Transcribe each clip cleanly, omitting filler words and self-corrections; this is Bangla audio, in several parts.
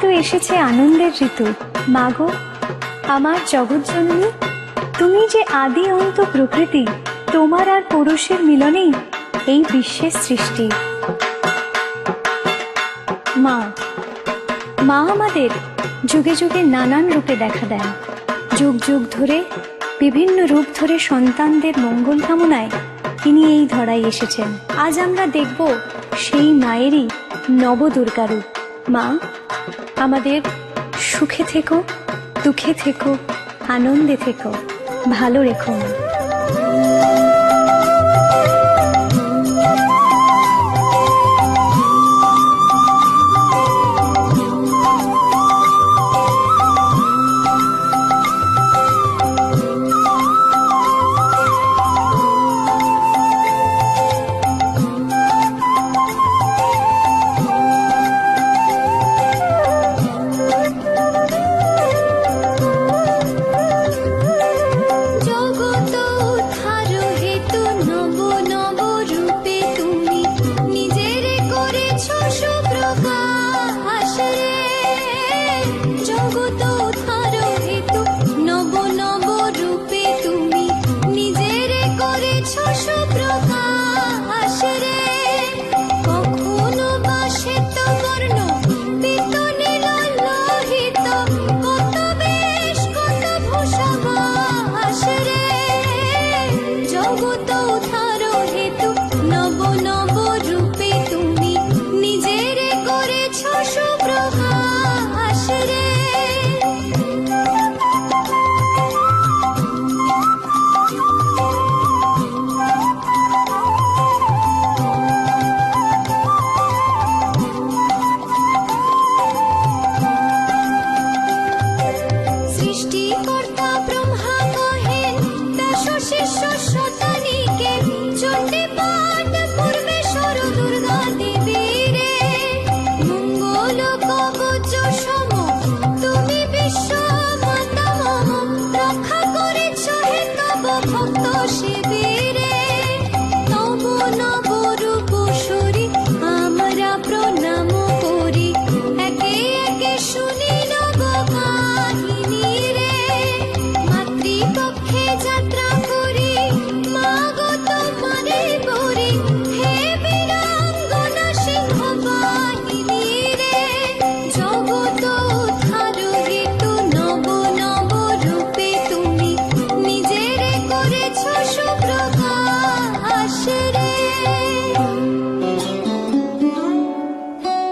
তো এসেছে আনন্দের ঋতু। মাগো, আমার জগৎজননী, তুমি যে আদি অন্ত প্রকৃতি, তোমার আর পুরুষের মিলনেই এই বিশ্বের সৃষ্টি। মা, মা আমাদের যুগে যুগে নানান রূপে দেখা দেন। যুগ যুগ ধরে, বিভিন্ন রূপ ধরে সন্তানদের মঙ্গল কামনায় তিনি এই ধরায় এসেছেন। আজ আমরা দেখব সেই মায়েরই নবদুর্গা রূপ। মা, আমাদের সুখে থেকো, দুঃখে থেকো, আনন্দে থেকো, ভালো রেখো মা।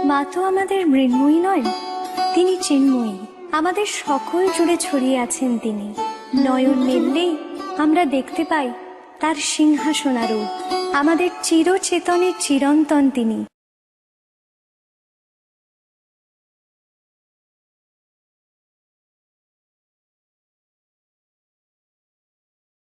মা তো আমাদের মৃন্ময়ী নয়, তিনি চিন্ময়ী। আমাদের সকল জুড়ে ছড়িয়ে আছেন তিনি। নয়ন মেললেই আমরা দেখতে পাই তার সিংহাসনারূপ। আমাদের চিরচেতনের চিরন্তন তিনি।